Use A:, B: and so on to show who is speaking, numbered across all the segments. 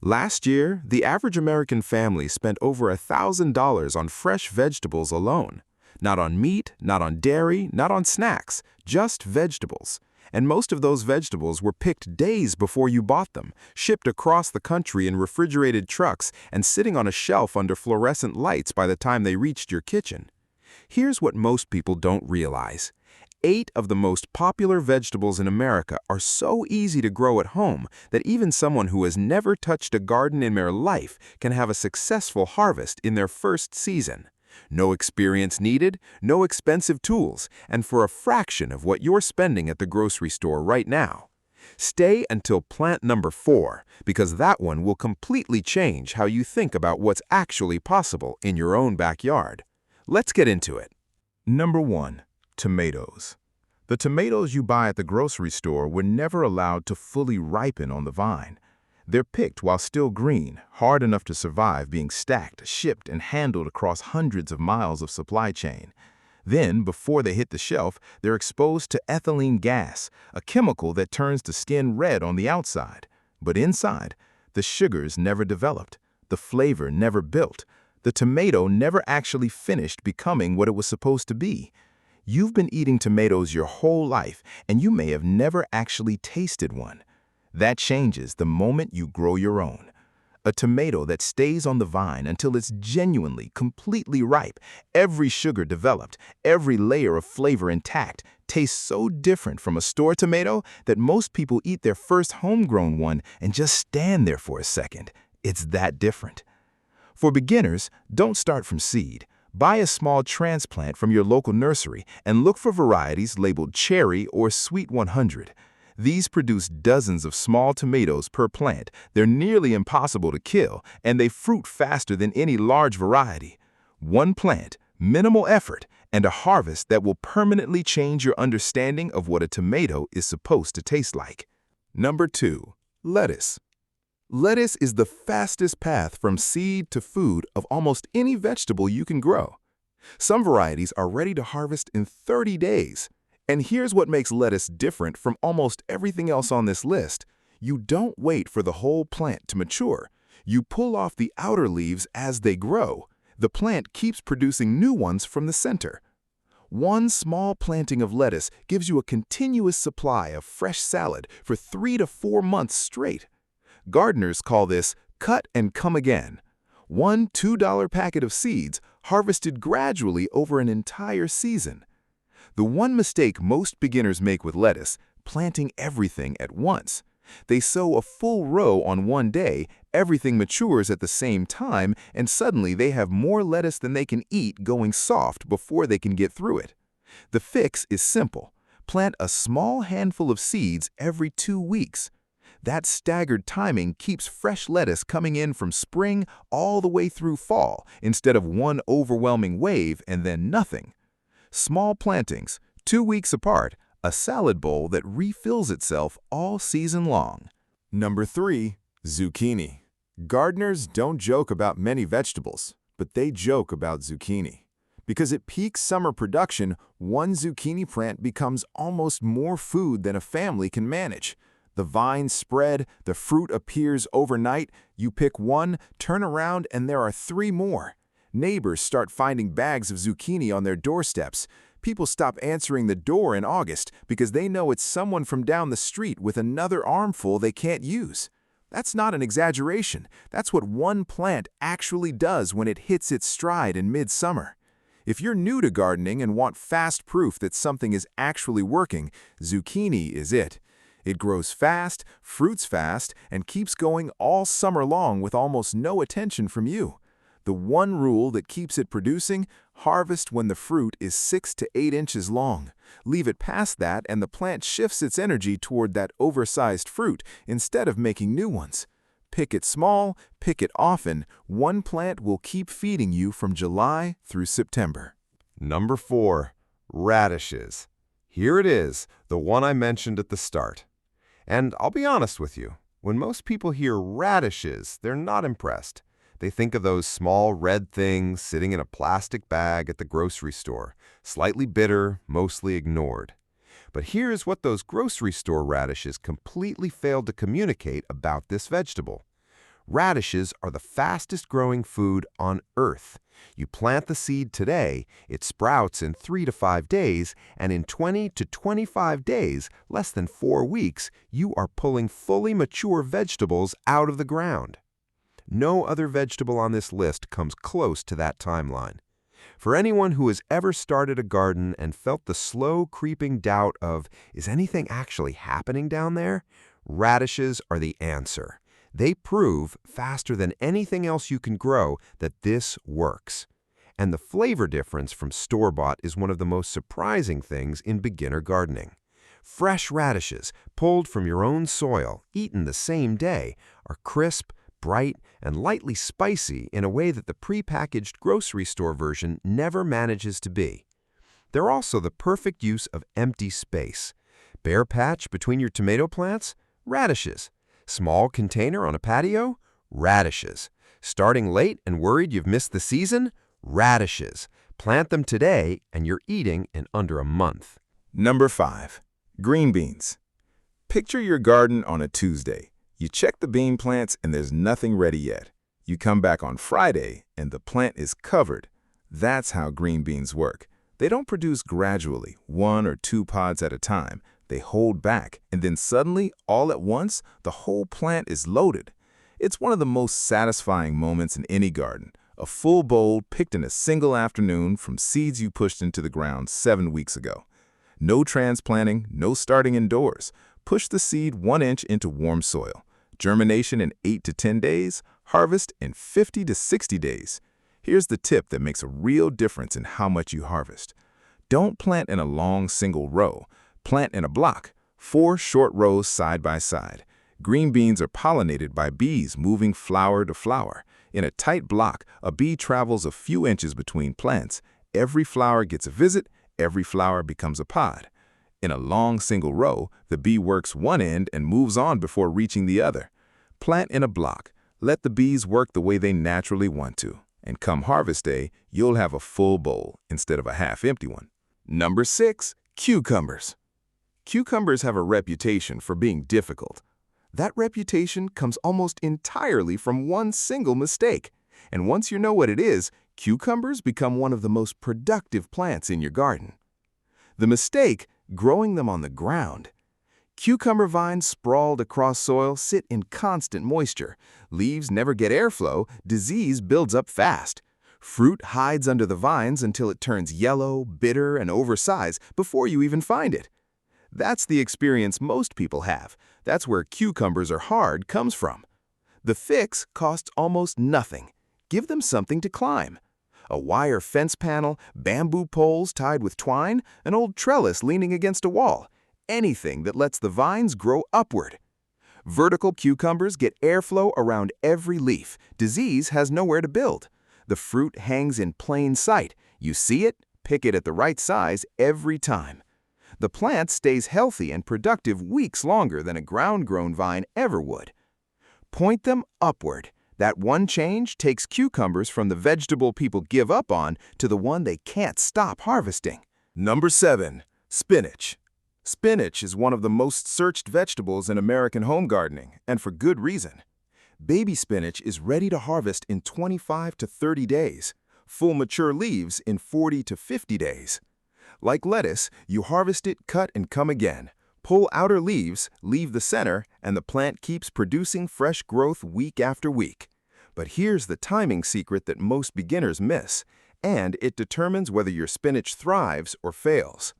A: Last year, the average American family spent over $1,000 on fresh vegetables alone. Not on meat, not on dairy, not on snacks, just vegetables. And most of those vegetables were picked days before you bought them, shipped across the country in refrigerated trucks, and sitting on a shelf under fluorescent lights by the time they reached your kitchen. Here's what most people don't realize. 8 of the most popular vegetables in America are so easy to grow at home that even someone who has never touched a garden in their life can have a successful harvest in their first season. No experience needed, no expensive tools, and for a fraction of what you're spending at the grocery store right now. Stay until plant number 4, because that one will completely change how you think about what's actually possible in your own backyard. Let's get into it.
B: Number 1. Tomatoes. The tomatoes you buy at the grocery store were never allowed to fully ripen on the vine. They're picked while still green, hard enough to survive being stacked, shipped, and handled across hundreds of miles of supply chain. Then, before they hit the shelf, they're exposed to ethylene gas, a chemical that turns the skin red on the outside. But inside, the sugars never developed, the flavor never built, the tomato never actually finished becoming what it was supposed to be. You've been eating tomatoes your whole life, and you may have never actually tasted one. That changes the moment you grow your own. A tomato that stays on the vine until it's genuinely, completely ripe, every sugar developed, every layer of flavor intact, tastes so different from a store tomato that most people eat their first homegrown one and just stand there for a second. It's that different. For beginners, don't start from seed. Buy a small transplant from your local nursery and look for varieties labeled Cherry or Sweet 100. These produce dozens of small tomatoes per plant. They're nearly impossible to kill, and they fruit faster than any large variety. One plant, minimal effort, and a harvest that will permanently change your understanding of what a tomato is supposed to taste like.
A: Number 2. Lettuce. Lettuce is the fastest path from seed to food of almost any vegetable you can grow. Some varieties are ready to harvest in 30 days. And here's what makes lettuce different from almost everything else on this list. You don't wait for the whole plant to mature. You pull off the outer leaves as they grow. The plant keeps producing new ones from the center. One small planting of lettuce gives you a continuous supply of fresh salad for 3 to 4 months straight. Gardeners call this cut and come again. One $2 packet of seeds harvested gradually over an entire season. The one mistake most beginners make with lettuce, planting everything at once. They sow a full row on one day, everything matures at the same time, and suddenly they have more lettuce than they can eat going soft before they can get through it. The fix is simple. Plant a small handful of seeds every 2 weeks. That staggered timing keeps fresh lettuce coming in from spring all the way through fall, instead of one overwhelming wave and then nothing. Small plantings, 2 weeks apart, a salad bowl that refills itself all season long.
C: Number 3. Zucchini. Gardeners don't joke about many vegetables, but they joke about zucchini. Because at peak summer production, one zucchini plant becomes almost more food than a family can manage. The vines spread, the fruit appears overnight, you pick one, turn around, and there are 3 more. Neighbors start finding bags of zucchini on their doorsteps. People stop answering the door in August because they know it's someone from down the street with another armful they can't use. That's not an exaggeration. That's what one plant actually does when it hits its stride in midsummer. If you're new to gardening and want fast proof that something is actually working, zucchini is it. It grows fast, fruits fast, and keeps going all summer long with almost no attention from you. The one rule that keeps it producing: harvest when the fruit is 6 to 8 inches long. Leave it past that and the plant shifts its energy toward that oversized fruit instead of making new ones. Pick it small, pick it often. One plant will keep feeding you from July through September.
D: Number 4. Radishes. Here it is, the one I mentioned at the start. And I'll be honest with you, when most people hear radishes, they're not impressed. They think of those small red things sitting in a plastic bag at the grocery store, slightly bitter, mostly ignored. But here's what those grocery store radishes completely failed to communicate about this vegetable. Radishes are the fastest growing food on Earth. You plant the seed today, it sprouts in 3 to 5 days, and in 20 to 25 days, less than 4 weeks, you are pulling fully mature vegetables out of the ground. No other vegetable on this list comes close to that timeline. For anyone who has ever started a garden and felt the slow creeping doubt of, is anything actually happening down there? Radishes are the answer. They prove, faster than anything else you can grow, that this works. And the flavor difference from store-bought is one of the most surprising things in beginner gardening. Fresh radishes, pulled from your own soil, eaten the same day, are crisp, bright, and lightly spicy in a way that the prepackaged grocery store version never manages to be. They're also the perfect use of empty space. Bare patch between your tomato plants? Radishes. Small container on a patio? Radishes. Starting late and worried you've missed the season? Radishes. Plant them today and you're eating in under a month.
C: Number 5. Green beans. Picture your garden on a Tuesday. You check the bean plants and there's nothing ready yet. You come back on Friday and the plant is covered. That's how green beans work. They don't produce gradually, 1 or 2 pods at a time. They hold back, and then suddenly, all at once, the whole plant is loaded. It's one of the most satisfying moments in any garden. A full bowl picked in a single afternoon from seeds you pushed into the ground 7 weeks ago. No transplanting, no starting indoors. Push the seed 1 inch into warm soil. Germination in 8 to 10 days, harvest in 50 to 60 days. Here's the tip that makes a real difference in how much you harvest. Don't plant in a long single row. Plant in a block, 4 short rows side by side. Green beans are pollinated by bees moving flower to flower. In a tight block, a bee travels a few inches between plants. Every flower gets a visit, every flower becomes a pod. In a long single row, the bee works one end and moves on before reaching the other. Plant in a block. Let the bees work the way they naturally want to. And come harvest day, you'll have a full bowl instead of a half-empty one.
A: Number 6. Cucumbers. Cucumbers have a reputation for being difficult. That reputation comes almost entirely from one single mistake. And once you know what it is, cucumbers become one of the most productive plants in your garden. The mistake, growing them on the ground. Cucumber vines sprawled across soil sit in constant moisture. Leaves never get airflow, disease builds up fast. Fruit hides under the vines until it turns yellow, bitter, and oversized before you even find it. That's the experience most people have. That's where cucumbers are hard comes from. The fix costs almost nothing. Give them something to climb. A wire fence panel, bamboo poles tied with twine, an old trellis leaning against a wall. Anything that lets the vines grow upward. Vertical cucumbers get airflow around every leaf. Disease has nowhere to build. The fruit hangs in plain sight. You see it, pick it at the right size every time. The plant stays healthy and productive weeks longer than a ground-grown vine ever would. Point them upward. That one change takes cucumbers from the vegetable people give up on to the one they can't stop harvesting.
C: Number 7. Spinach. Spinach is one of the most searched vegetables in American home gardening, and for good reason. Baby spinach is ready to harvest in 25 to 30 days. Full mature leaves in 40 to 50 days. Like lettuce, you harvest it, cut, and come again. Pull outer leaves, leave the center, and the plant keeps producing fresh growth week after week. But here's the timing secret that most beginners miss, and it determines whether your spinach thrives or fails.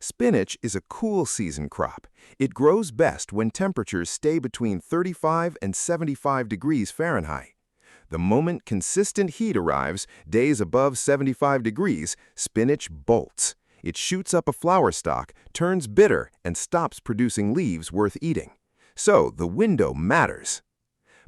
C: Spinach is a cool season crop. It grows best when temperatures stay between 35 and 75 degrees Fahrenheit. The moment consistent heat arrives, days above 75 degrees, spinach bolts. It shoots up a flower stalk, turns bitter, and stops producing leaves worth eating. So the window matters.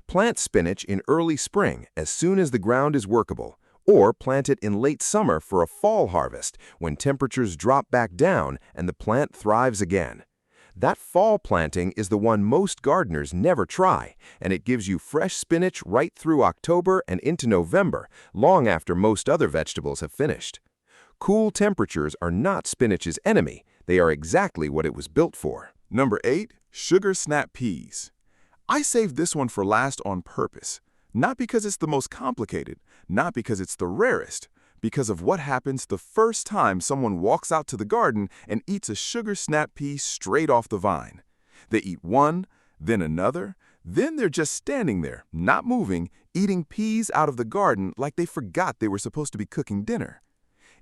C: Plant spinach in early spring as soon as the ground is workable, or plant it in late summer for a fall harvest when temperatures drop back down and the plant thrives again. That fall planting is the one most gardeners never try, and it gives you fresh spinach right through October and into November, long after most other vegetables have finished. Cool temperatures are not spinach's enemy. They are exactly what it was built for. Number 8. Sugar snap peas.
A: I saved this one for last on purpose. Not because it's the most complicated, not because it's the rarest, because of what happens the first time someone walks out to the garden and eats a sugar snap pea straight off the vine. They eat one, then another, then they're just standing there, not moving, eating peas out of the garden like they forgot they were supposed to be cooking dinner.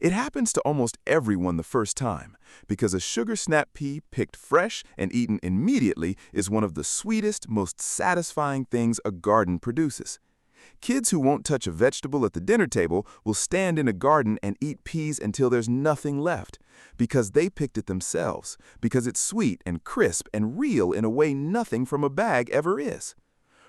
A: It happens to almost everyone the first time, because a sugar snap pea picked fresh and eaten immediately is one of the sweetest, most satisfying things a garden produces. Kids who won't touch a vegetable at the dinner table will stand in a garden and eat peas until there's nothing left, because they picked it themselves, because it's sweet and crisp and real in a way nothing from a bag ever is.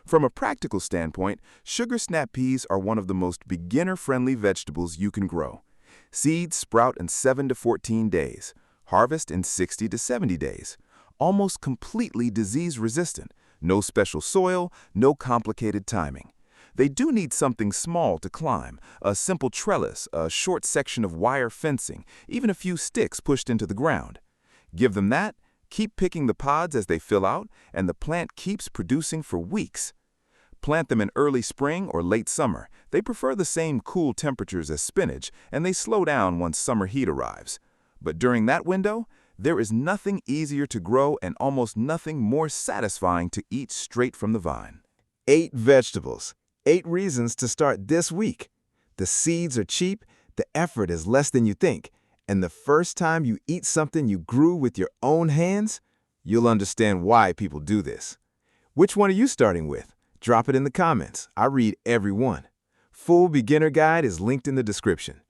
A: From a practical standpoint, sugar snap peas are one of the most beginner-friendly vegetables you can grow. Seeds sprout in 7 to 14 days, harvest in 60 to 70 days. Almost completely disease-resistant, no special soil, no complicated timing. They do need something small to climb, a simple trellis, a short section of wire fencing, even a few sticks pushed into the ground. Give them that, keep picking the pods as they fill out, and the plant keeps producing for weeks. Plant them in early spring or late summer. They prefer the same cool temperatures as spinach, and they slow down once summer heat arrives. But during that window, there is nothing easier to grow and almost nothing more satisfying to eat straight from the vine.
C: 8 vegetables. 8 reasons to start this week. The seeds are cheap, the effort is less than you think, and the first time you eat something you grew with your own hands, you'll understand why people do this. Which one are you starting with? Drop it in the comments. I read every one. Full beginner guide is linked in the description.